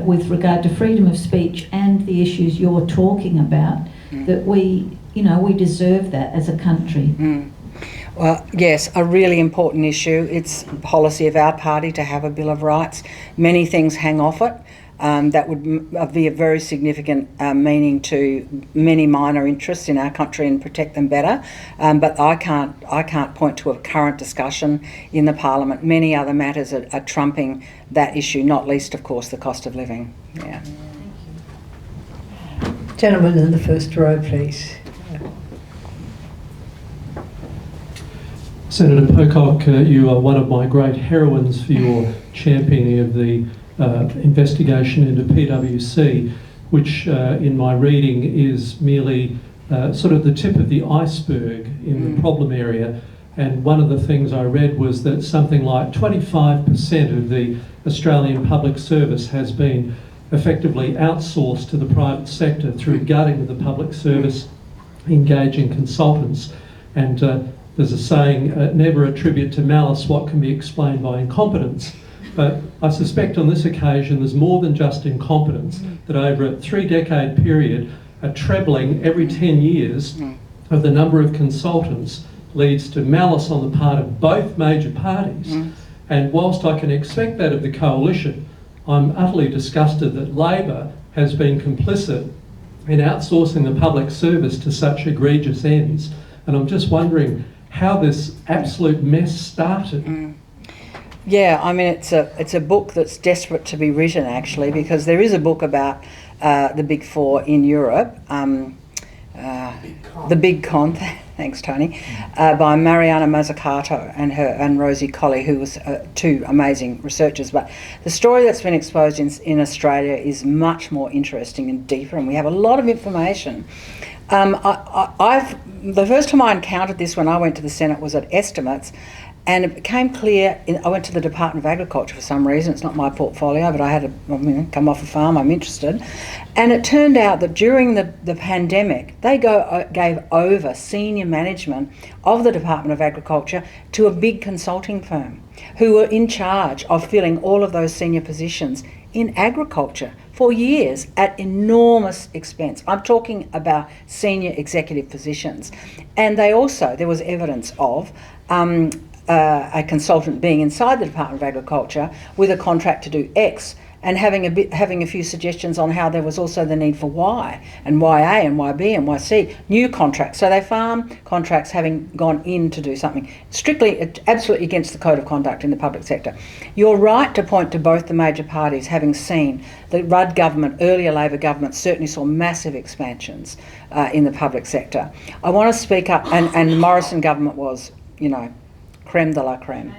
Speaker 4: with regard to freedom of speech and the issues you're talking about, that we deserve that as a country.
Speaker 2: Well, yes, a really important issue. It's policy of our party to have a Bill of Rights. Many things hang off it. That would be a very significant meaning to many minor interests in our country and protect them better. But I can't point to a current discussion in the Parliament. Many other matters are trumping that issue, not least, of course, the cost of living. Yeah.
Speaker 1: Gentleman in the first row, please.
Speaker 5: Senator Pocock, you are one of my great heroines for your championing of the investigation into PwC, which in my reading is merely sort of the tip of the iceberg in the problem area. And one of the things I read was that something like 25% of the Australian public service has been effectively outsourced to the private sector through gutting the public service, engaging consultants. And there's a saying, never attribute to malice what can be explained by incompetence. But I suspect on this occasion there's more than just incompetence, that over a 3-decade period, a trebling every 10 years of the number of consultants leads to malice on the part of both major parties. And whilst I can expect that of the coalition, I'm utterly disgusted that Labor has been complicit in outsourcing the public service to such egregious ends. And I'm just wondering how this absolute mess started.
Speaker 2: Yeah, I mean, it's a book that's desperate to be written, actually, because there is a book about the Big Four in Europe, The Big Con, thanks Tony, by Mariana Mazzucato and Rosie Colley, who was two amazing researchers. But the story that's been exposed in Australia is much more interesting and deeper, and we have a lot of information. The first time I encountered this when I went to the Senate was at estimates, and it became clear. I went to the Department of Agriculture for some reason. It's not my portfolio, but I had to come off a farm. I'm interested. And it turned out that during the pandemic, they gave over senior management of the Department of Agriculture to a big consulting firm who were in charge of filling all of those senior positions in agriculture for years at enormous expense. I'm talking about senior executive positions. And there was evidence of a consultant being inside the Department of Agriculture with a contract to do X, and having a few suggestions on how there was also the need for Y and YA and YB and YC, new contracts. So they farm contracts having gone in to do something strictly, absolutely against the code of conduct in the public sector. You're right to point to both the major parties having seen the Rudd government, earlier Labor government, certainly saw massive expansions in the public sector. I want to speak up, and the Morrison government was, creme de la creme,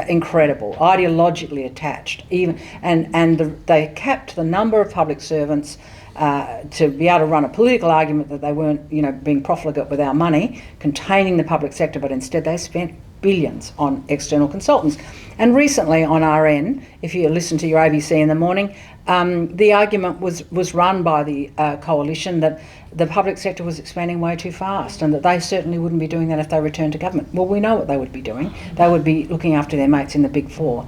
Speaker 2: incredible, ideologically attached, they capped the number of public servants to be able to run a political argument that they weren't, being profligate with our money, containing the public sector, but instead they spent billions on external consultants. And recently on RN, if you listen to your ABC in the morning, the argument was run by the coalition that the public sector was expanding way too fast and that they certainly wouldn't be doing that if they returned to government. Well, we know what they would be doing. They would be looking after their mates in the Big Four.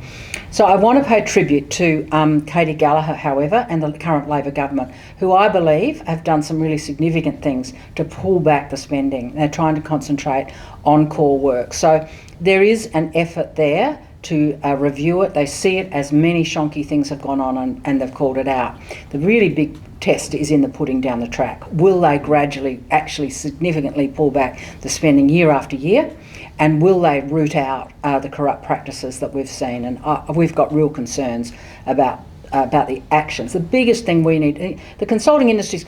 Speaker 2: So I want to pay tribute to Katie Gallagher, however, and the current Labor government, who I believe have done some really significant things to pull back the spending. They're trying to concentrate on core work. So there is an effort there to review it. They see it as many shonky things have gone on and they've called it out. The really big test is in the putting down the track. Will they gradually, actually significantly pull back the spending year after year? And will they root out the corrupt practices that we've seen? And we've got real concerns about the actions. The biggest thing we need, the consulting industry is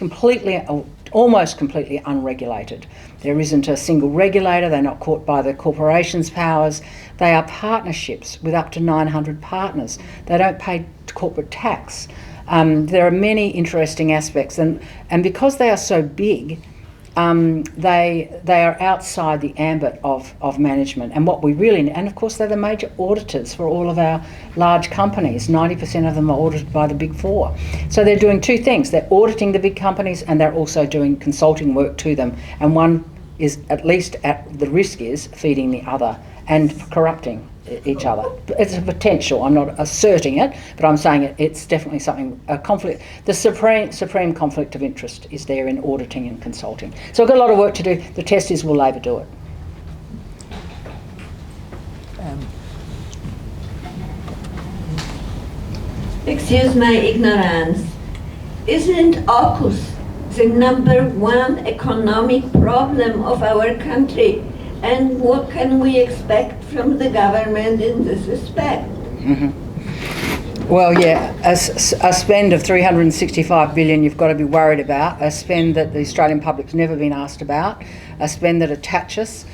Speaker 2: almost completely unregulated. There isn't a single regulator. They're not caught by the corporation's powers. They are partnerships with up to 900 partners. They don't pay corporate tax. There are many interesting aspects, and because they are so big, they are outside the ambit of management. And what we really need, and of course they're the major auditors for all of our large companies. 90% of them are audited by the Big Four. So they're doing two things. They're auditing the big companies and they're also doing consulting work to them. And one is, at least the risk is, feeding the other and corrupting each other. It's a potential. I'm not asserting it, but I'm saying it's definitely something, a conflict. The supreme conflict of interest is there in auditing and consulting. So we've got a lot of work to do. The test is, will Labor do it?
Speaker 6: Excuse my ignorance. Isn't AUKUS the #1 economic problem of our country? And what can we expect from the government in this respect?
Speaker 2: Mm-hmm. Well, yeah, a spend of $365 billion you've got to be worried about, a spend that the Australian public's never been asked about, a spend that attaches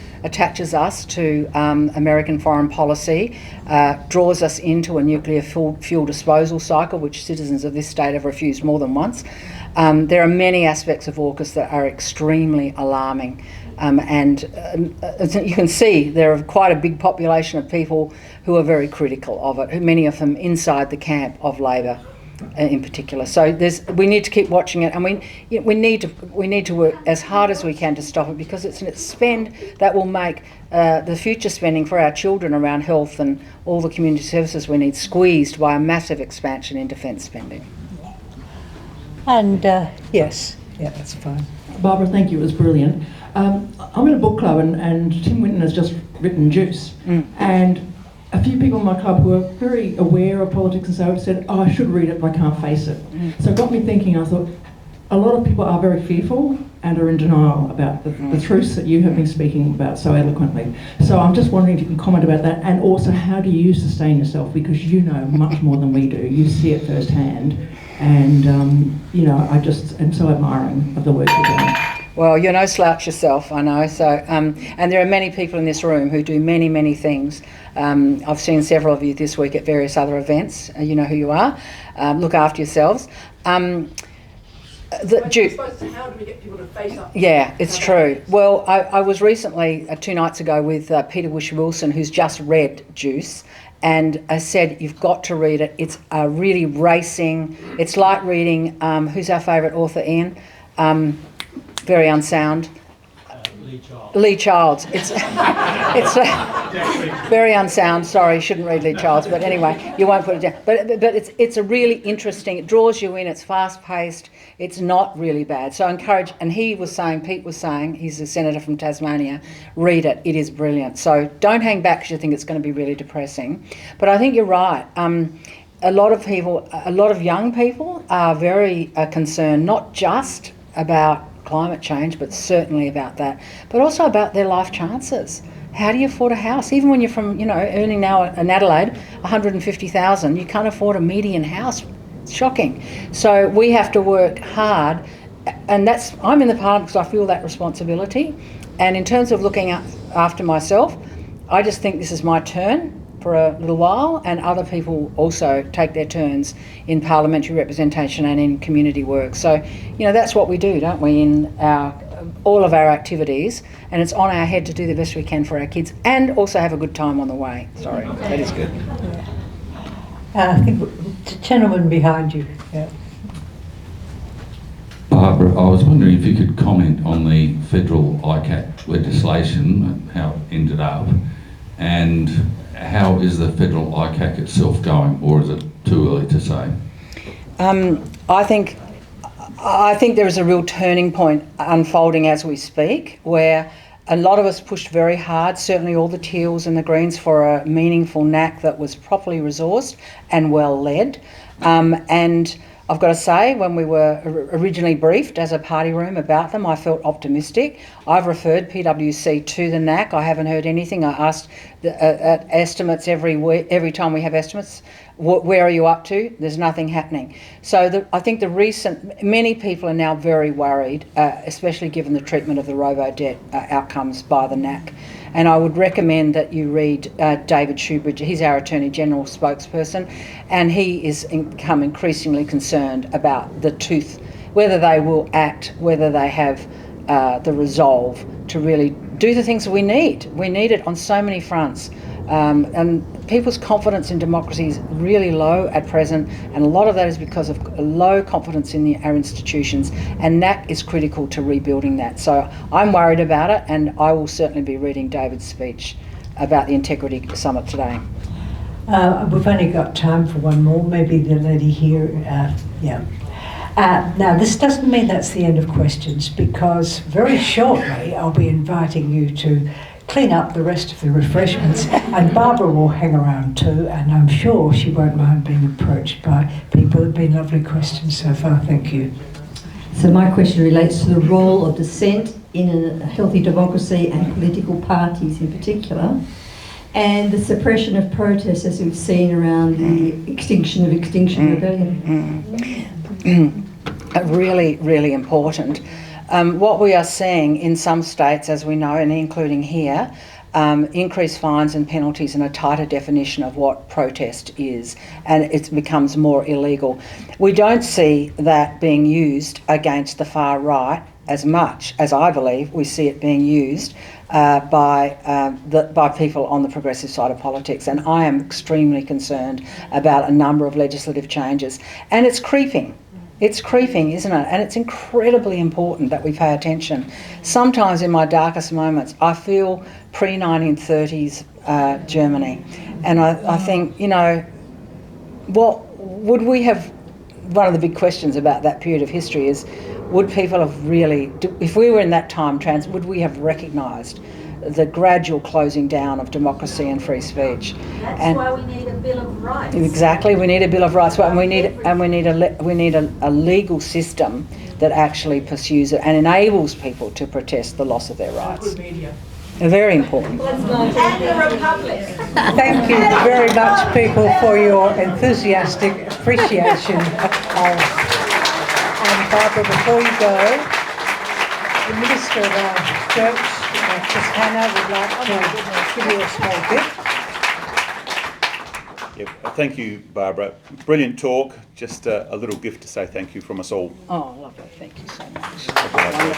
Speaker 2: us to American foreign policy, draws us into a nuclear fuel disposal cycle, which citizens of this state have refused more than once. There are many aspects of AUKUS that are extremely alarming. As you can see, there are quite a big population of people who are very critical of it, many of them inside the camp of Labor in particular. So we need to keep watching it, and we need to work as hard as we can to stop it, because it's a spend that will make the future spending for our children around health and all the community services we need squeezed by a massive expansion in defence spending.
Speaker 1: And yes, yeah, that's fine.
Speaker 7: Barbara, thank you. It was brilliant. I'm in a book club, and Tim Winton has just written Juice. And a few people in my club who are very aware of politics and so said, oh, I should read it, but I can't face it. So it got me thinking. I thought, a lot of people are very fearful and are in denial about the truths that you have been speaking about so eloquently. So I'm just wondering if you can comment about that, and also how do you sustain yourself, because you know much more than we do. You see it firsthand, and you know, I just am so admiring of the work you're doing.
Speaker 2: Well, you're no slouch yourself, I know. So, and there are many people in this room who do many, many things. I've seen several of you this week at various other events. You know who you are. Look after yourselves. How do we get people to face up? Yeah, it's true. Well, I was recently, 2 nights ago, with Peter Wish-Wilson, who's just read Juice, and I said, you've got to read it. It's really racing. It's like reading, who's our favourite author, Ian? Very unsound. Lee Childs. It's very unsound. Sorry, shouldn't read Lee Childs. But anyway, you won't put it down. But it's a really interesting. It draws you in. It's fast paced. It's not really bad. So I encourage. And Pete was saying, he's a senator from Tasmania. Read it. It is brilliant. So don't hang back because you think it's going to be really depressing. But I think you're right. A lot of young people are very concerned, not just about climate change, but certainly about that, but also about their life chances. How do you afford a house? Even when you're from, earning now in Adelaide, 150,000, you can't afford a median house. It's shocking. So we have to work hard, and I'm in the parliament because I feel that responsibility. And in terms of looking after myself, I just think this is my turn for a little while, and other people also take their turns in parliamentary representation and in community work. So, that's what we do, don't we, in all of our activities, and it's on our head to do the best we can for our kids and also have a good time on the way. Sorry, that is good.
Speaker 1: I think the gentleman behind you. Yeah.
Speaker 8: Barbara, I was wondering if you could comment on the federal ICAT legislation, how it ended up, and how is the federal ICAC itself going, or is it too early to say?
Speaker 2: I think there is a real turning point unfolding as we speak, where a lot of us pushed very hard, certainly all the Teals and the Greens, for a meaningful NAC that was properly resourced and well led. And I've got to say, when we were originally briefed as a party room about them, I felt optimistic. I've referred PwC to the NAC. I haven't heard anything. I asked estimates every time we have estimates. Where are you up to? There's nothing happening. So I think many people are now very worried, especially given the treatment of the robo-debt outcomes by the NAC. And I would recommend that you read David Shoebridge. He's our Attorney General spokesperson, and he is become increasingly concerned about whether they will act, whether they have the resolve to really do the things that we need. We need it on so many fronts. And people's confidence in democracy is really low at present, and a lot of that is because of low confidence in our institutions, and NAC is critical to rebuilding that. So I'm worried about it, and I will certainly be reading David's speech about the Integrity Summit today.
Speaker 1: We've only got time for one more, maybe the lady here, Now, this doesn't mean that's the end of questions, because very shortly I'll be inviting you to clean up the rest of the refreshments, and Barbara will hang around too, and I'm sure she won't mind being approached by people. There have been lovely questions so far. Thank you.
Speaker 4: So my question relates to the role of dissent in a healthy democracy and political parties in particular, and the suppression of protests as we've seen around the Extinction Rebellion.
Speaker 2: Really, really important. What we are seeing in some states, as we know, and including here, increased fines and penalties and a tighter definition of what protest is, and it becomes more illegal. We don't see that being used against the far right as much as I believe we see it being used by people on the progressive side of politics, and I am extremely concerned about a number of legislative changes, and it's creeping. It's creeping, isn't it? And it's incredibly important that we pay attention. Sometimes in my darkest moments, I feel pre-1930s Germany. And I think, what would we have, one of the big questions about that period of history is, would people have really, if we were in that time, would we have recognised the gradual closing down of democracy and free speech.
Speaker 4: That's why we need a Bill of Rights.
Speaker 2: Exactly, we need a Bill of Rights, and we need a legal system that actually pursues it and enables people to protest the loss of their rights.
Speaker 7: Good media.
Speaker 2: Very important.
Speaker 4: And the Republic.
Speaker 1: Thank you very much, people, for your enthusiastic appreciation of. And Barbara, before you go, the minister of our church, Chris Hannah, would like to give you a small gift.
Speaker 9: Yeah, thank you, Barbara. Brilliant talk. Just a little gift to say thank you from us all.
Speaker 2: Oh, lovely. Thank you so much.
Speaker 9: That's
Speaker 2: lovely.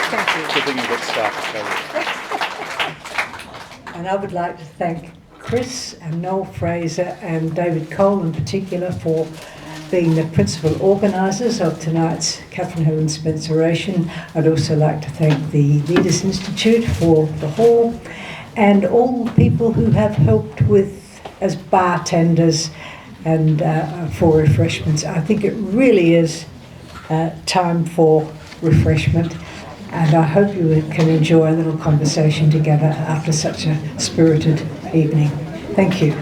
Speaker 2: Thank you.
Speaker 9: Good thing you got staff.
Speaker 1: And I would like to thank Chris and Noel Fraser and David Cole in particular for being the principal organisers of tonight's Catherine Helen Spence Oration. I'd also like to thank the Leaders Institute for the hall and all the people who have helped with as bartenders and for refreshments. I think it really is time for refreshment, and I hope you can enjoy a little conversation together after such a spirited evening. Thank you.